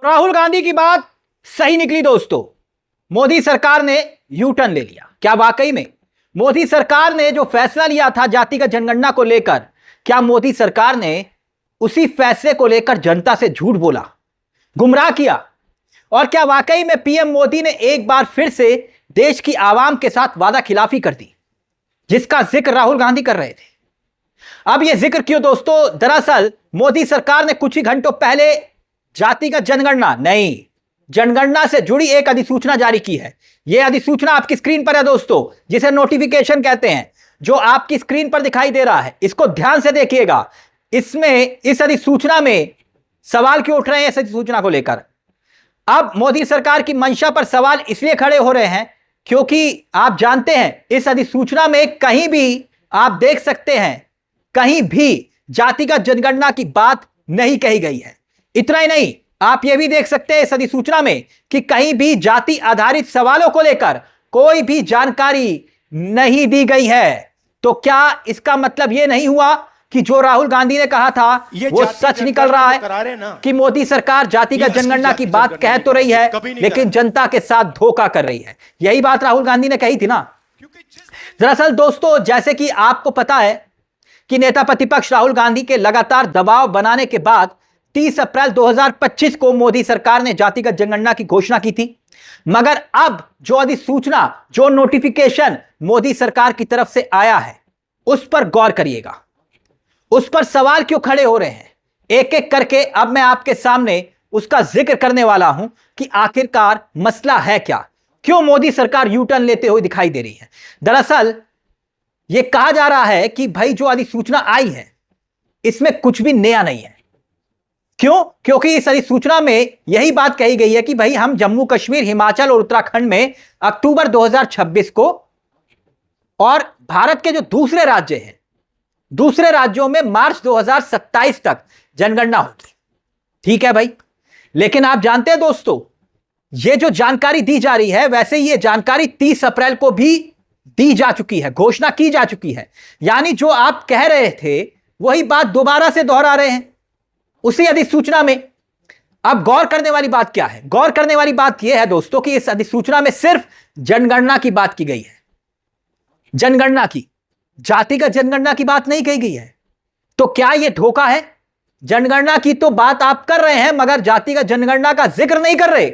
राहुल गांधी की बात सही निकली दोस्तों। मोदी सरकार ने यू टर्न ले लिया। क्या वाकई में मोदी सरकार ने जो फैसला लिया था जातिगत जनगणना को लेकर, क्या मोदी सरकार ने उसी फैसले को लेकर जनता से झूठ बोला, गुमराह किया? और क्या वाकई में पीएम मोदी ने एक बार फिर से देश की आवाम के साथ वादा खिलाफी कर दी, जिसका जिक्र राहुल गांधी कर रहे थे? अब यह जिक्र क्यों दोस्तों? दरअसल मोदी सरकार ने कुछ ही घंटों पहले जातिगत जनगणना नहीं, जनगणना से जुड़ी एक अधिसूचना जारी की है। यह अधिसूचना आपकी स्क्रीन पर है दोस्तों, जिसे नोटिफिकेशन कहते हैं, जो आपकी स्क्रीन पर दिखाई दे रहा है। इसको ध्यान से देखिएगा। इस अधिसूचना में सवाल क्यों उठ रहे हैं? इस अधिसूचना को लेकर अब मोदी सरकार की मंशा पर सवाल इसलिए खड़े हो रहे हैं क्योंकि आप जानते हैं इस अधिसूचना में कहीं भी आप देख सकते हैं, कहीं भी जातिगत जनगणना की बात नहीं कही गई है। इतना ही नहीं, आप यह भी देख सकते हैं इस अधिसूचना में कि कहीं भी जाति आधारित सवालों को लेकर कोई भी जानकारी नहीं दी गई है। तो क्या इसका मतलब यह नहीं हुआ कि जो राहुल गांधी ने कहा था वो सच निकल रहा है कि मोदी सरकार जातिगत जनगणना की बात कह तो रही है लेकिन जनता के साथ धोखा कर रही है? यही बात राहुल गांधी ने कही थी ना। दरअसल दोस्तों, जैसे कि आपको पता है कि नेता प्रतिपक्ष राहुल गांधी के लगातार दबाव बनाने के बाद 30 अप्रैल 2025 को मोदी सरकार ने जातिगत जनगणना की घोषणा की थी। मगर अब जो अधिसूचना, जो नोटिफिकेशन मोदी सरकार की तरफ से आया है, उस पर गौर करिएगा। उस पर सवाल क्यों खड़े हो रहे हैं, एक एक करके अब मैं आपके सामने उसका जिक्र करने वाला हूं कि आखिरकार मसला है क्या, क्यों मोदी सरकार यू टर्न लेते हुए दिखाई दे रही है। दरअसल यह कहा जा रहा है कि भाई जो अधिसूचना आई है इसमें कुछ भी नया नहीं है। क्यों? क्योंकि इस अधिसूचना में यही बात कही गई है कि भाई हम जम्मू कश्मीर, हिमाचल और उत्तराखंड में अक्टूबर 2026 को और भारत के जो दूसरे राज्य हैं, दूसरे राज्यों में मार्च 2027 तक जनगणना होगी। ठीक है भाई, लेकिन आप जानते हैं दोस्तों, यह जो जानकारी दी जा रही है, वैसे यह जानकारी 30 अप्रैल को भी दी जा चुकी है, घोषणा की जा चुकी है। यानी जो आप कह रहे थे वही बात दोबारा से दोहरा रहे हैं उसी अधिसूचना में। अब गौर करने वाली बात क्या है? गौर करने वाली बात यह है दोस्तों कि इस अधिसूचना में सिर्फ जनगणना की बात की गई है, जनगणना की, जातिगत जनगणना की बात नहीं कही गई है। तो क्या यह धोखा है? जनगणना की तो बात आप कर रहे हैं मगर जातिगत जनगणना का जिक्र नहीं कर रहे।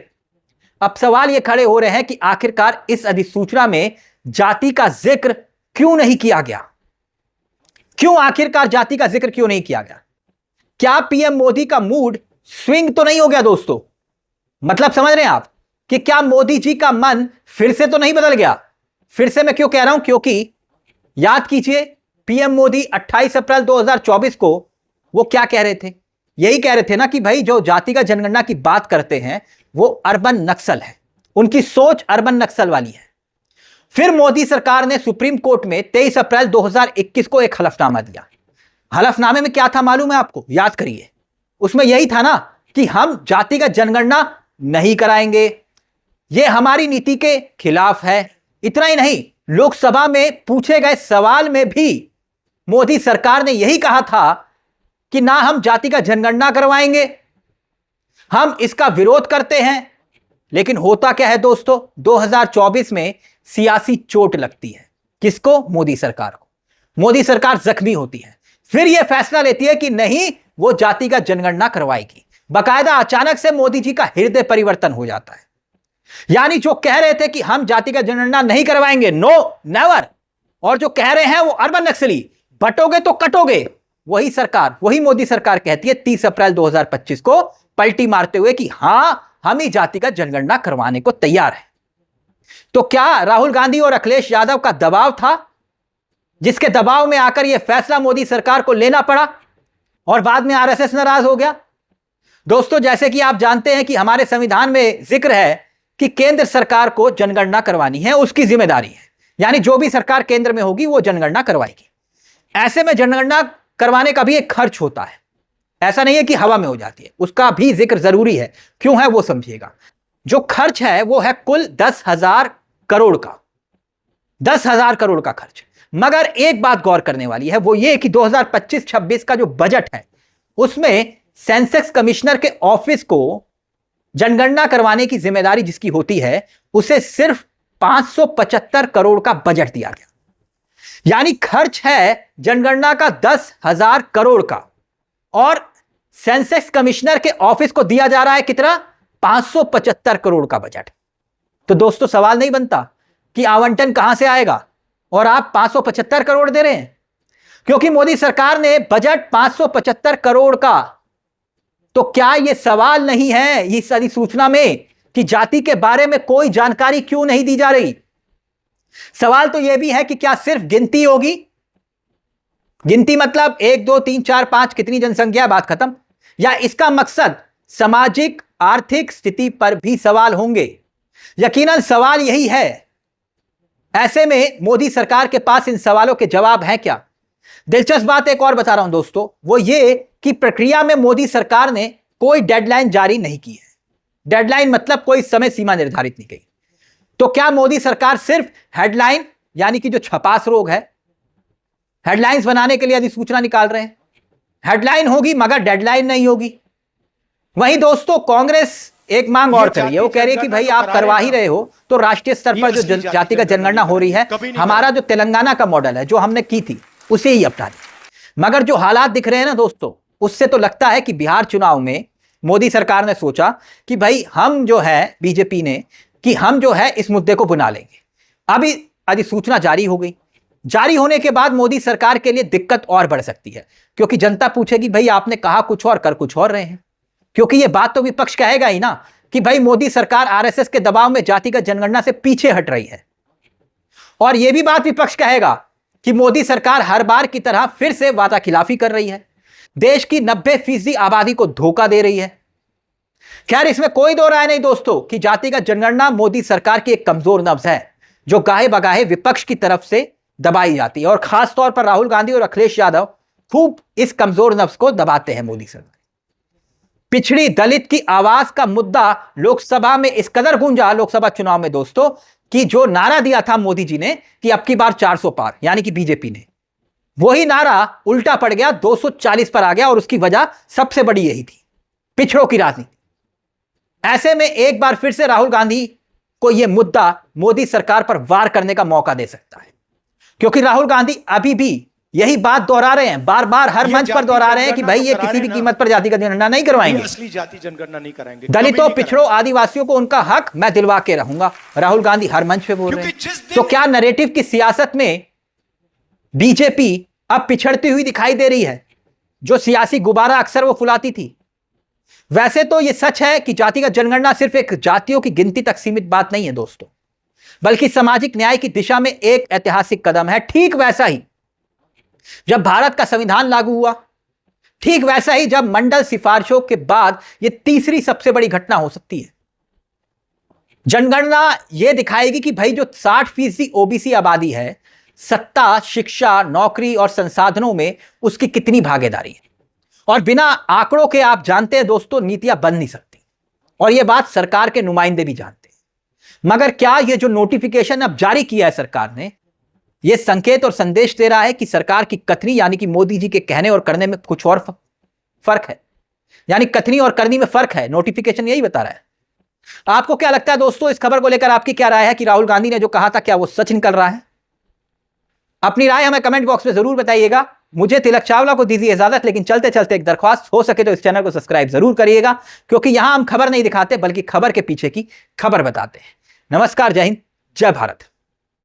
अब सवाल यह खड़े हो रहे हैं कि आखिरकार इस अधिसूचना में जाति का जिक्र क्यों नहीं किया गया? क्यों आखिरकार जाति का जिक्र क्यों नहीं किया गया? क्या पीएम मोदी का मूड स्विंग तो नहीं हो गया दोस्तों? मतलब समझ रहे हैं आप कि क्या मोदी जी का मन फिर से तो नहीं बदल गया? फिर से मैं क्यों कह रहा हूं? क्योंकि याद कीजिए, पीएम मोदी 28 अप्रैल 2024 को वो क्या कह रहे थे? यही कह रहे थे ना कि भाई जो जातिगत जनगणना की बात करते हैं वो अर्बन नक्सल है, उनकी सोच अर्बन नक्सल वाली है। फिर मोदी सरकार ने सुप्रीम कोर्ट में 23 अप्रैल 2021 को एक हलफनामा दिया। हलफनामे में क्या था मालूम है आपको? याद करिए। उसमें यही था ना कि हम जातिगत जनगणना नहीं कराएंगे, यह हमारी नीति के खिलाफ है। इतना ही नहीं, लोकसभा में पूछे गए सवाल में भी मोदी सरकार ने यही कहा था कि ना हम जातिगत जनगणना करवाएंगे, हम इसका विरोध करते हैं। लेकिन होता क्या है दोस्तों, 2024 में सियासी चोट लगती है। किसको? मोदी सरकार को। मोदी सरकार जख्मी होती है, फिर यह फैसला लेती है कि नहीं, वो जातिगत जनगणना करवाएगी। बाकायदा अचानक से मोदी जी का हृदय परिवर्तन हो जाता है। यानी जो कह रहे थे कि हम जातिगत जनगणना नहीं करवाएंगे, नो नेवर, और जो कह रहे हैं वो अर्बन नक्सली, बटोगे तो कटोगे, वही सरकार, वही मोदी सरकार कहती है 30 अप्रैल 2025 को पलटी मारते हुए कि हां, हम ही जातिगत जनगणना करवाने को तैयार है। तो क्या राहुल गांधी और अखिलेश यादव का दबाव था, जिसके दबाव में आकर यह फैसला मोदी सरकार को लेना पड़ा और बाद में आरएसएस नाराज हो गया? दोस्तों, जैसे कि आप जानते हैं कि हमारे संविधान में जिक्र है कि केंद्र सरकार को जनगणना करवानी है, उसकी जिम्मेदारी है। यानी जो भी सरकार केंद्र में होगी वो जनगणना करवाएगी। ऐसे में जनगणना करवाने का भी एक खर्च होता है, ऐसा नहीं है कि हवा में हो जाती है, उसका भी जिक्र जरूरी है। क्यों है वो समझिएगा। जो खर्च है वो है कुल 10,000 करोड़ का, 10,000 करोड़ का खर्च। मगर एक बात गौर करने वाली है, वो ये कि 2025-26 का जो बजट है उसमें सेंसेक्स कमिश्नर के ऑफिस को जनगणना करवाने की जिम्मेदारी जिसकी होती है, उसे सिर्फ 575 करोड़ का बजट दिया गया। यानी खर्च है जनगणना का 10,000 करोड़ का, और सेंसस कमिश्नर के ऑफिस को दिया जा रहा है कितना? 575 करोड़ का बजट। तो दोस्तों सवाल नहीं बनता कि आवंटन कहां से आएगा और आप 575 करोड़ दे रहे हैं, क्योंकि मोदी सरकार ने बजट 575 करोड़ का। तो क्या यह सवाल नहीं है इस अधिसूचना में कि जाति के बारे में कोई जानकारी क्यों नहीं दी जा रही? सवाल तो यह भी है कि क्या सिर्फ गिनती होगी? गिनती मतलब 1 2 3 4 5 कितनी जनसंख्या, बात खत्म? या इसका मकसद सामाजिक आर्थिक स्थिति पर भी सवाल होंगे? यकीनन सवाल यही है। ऐसे में मोदी सरकार के पास इन सवालों के जवाब हैं क्या? दिलचस्प बात एक और बता रहा हूं दोस्तों, वो ये कि प्रक्रिया में मोदी सरकार ने कोई डेडलाइन जारी नहीं की है। डेडलाइन मतलब कोई समय सीमा निर्धारित नहीं की। तो क्या मोदी सरकार सिर्फ हेडलाइन, यानी कि जो छपास रोग है, हेडलाइंस बनाने के लिए अधिसूचना निकाल रहे हैं? हेडलाइन होगी मगर डेडलाइन नहीं होगी। वहीं दोस्तों कांग्रेस एक मांग और कर रही है, वो कह रही है कि भाई आप करवा ही रहे हो तो राष्ट्रीय स्तर पर जो जातिगत जनगणना हो रही है, हमारा जो तेलंगाना का मॉडल है जो हमने की थी उसे ही अपना दें। मगर जो हालात दिख रहे हैं ना दोस्तों, उससे तो लगता है कि बिहार चुनाव में मोदी सरकार ने सोचा कि भाई हम जो है, बीजेपी ने, कि हम जो है इस मुद्दे को बुला लेंगे। अभी अधिसूचना जारी हो गई। जारी होने के बाद मोदी सरकार के लिए दिक्कत और बढ़ सकती है, क्योंकि जनता पूछेगी भाई आपने कहा कुछ और कर कुछ और रहे हैं। क्योंकि यह बात तो विपक्ष कहेगा ही ना कि भाई मोदी सरकार आरएसएस के दबाव में जातिगत जनगणना से पीछे हट रही है। और यह भी बात विपक्ष कहेगा कि मोदी सरकार हर बार की तरह फिर से वादा खिलाफी कर रही है, देश की 90% आबादी को धोखा दे रही है। खैर इसमें कोई दो राय नहीं दोस्तों कि जातिगत जनगणना मोदी सरकार की एक कमजोर नब्ज है जो गाहे बगाहे विपक्ष की तरफ से दबाई जाती है, और खासतौर पर राहुल गांधी और अखिलेश यादव खूब इस कमजोर नब्ज को दबाते हैं मोदी सरकार। पिछड़ी दलित की आवाज का मुद्दा लोकसभा में इस कदर गूंजा लोकसभा चुनाव में दोस्तों, कि जो नारा दिया था मोदी जी ने कि अब की बार 400 पार, यानी कि बीजेपी ने, वही नारा उल्टा पड़ गया, 240 पर आ गया। और उसकी वजह सबसे बड़ी यही थी, पिछड़ों की राजनीति। ऐसे में एक बार फिर से राहुल गांधी को यह मुद्दा मोदी सरकार पर वार करने का मौका दे सकता है, क्योंकि राहुल गांधी अभी भी यही बात दोहरा रहे हैं, बार बार हर मंच पर दोहरा रहे हैं कि भाई ये किसी भी कीमत पर जाति का जनगणना नहीं करवाएंगे, असली जाति जनगणना नहीं कराएंगे, दलितों, पिछड़ों, आदिवासियों को उनका हक मैं दिलवा के रहूंगा। राहुल गांधी हर मंच पे बोल रहे हैं। तो क्या नैरेटिव की सियासत में बीजेपी अब पिछड़ती हुई दिखाई दे रही है, जो सियासी गुब्बारा अक्सर वो फुलाती थी? वैसे तो यह सच है कि जातिगत जनगणना सिर्फ एक जातियों की गिनती तक सीमित बात नहीं है दोस्तों, बल्कि सामाजिक न्याय की दिशा में एक ऐतिहासिक कदम है। ठीक वैसा ही जब भारत का संविधान लागू हुआ, ठीक वैसा ही जब मंडल सिफारिशों के बाद यह तीसरी सबसे बड़ी घटना हो सकती है। जनगणना यह दिखाएगी कि भाई जो 60% ओबीसी आबादी है, सत्ता, शिक्षा, नौकरी और संसाधनों में उसकी कितनी भागीदारी है। और बिना आंकड़ों के आप जानते हैं दोस्तों, नीतियां बन नहीं सकती, और यह बात सरकार के नुमाइंदे भी जानते हैं। मगर क्या यह जो नोटिफिकेशन अब जारी किया है सरकार ने, यह संकेत और संदेश दे रहा है कि सरकार की कथनी, यानी कि मोदी जी के कहने और करने में कुछ और फर्क है, यानी कथनी और करनी में फर्क है। नोटिफिकेशन यही बता रहा है। आपको क्या लगता है दोस्तों, इस खबर को लेकर आपकी क्या राय है कि राहुल गांधी ने जो कहा था क्या वो सच निकल रहा है? अपनी राय हमें कमेंट बॉक्स में जरूर बताइएगा। मुझे तिलक चावला को दीजिए इजाजत, लेकिन चलते चलते एक दरख्वास्त, हो सके तो इस चैनल को सब्सक्राइब जरूर करिएगा, क्योंकि यहां हम खबर नहीं दिखाते बल्कि खबर के पीछे की खबर बताते हैं। नमस्कार, जय हिंद, जय भारत।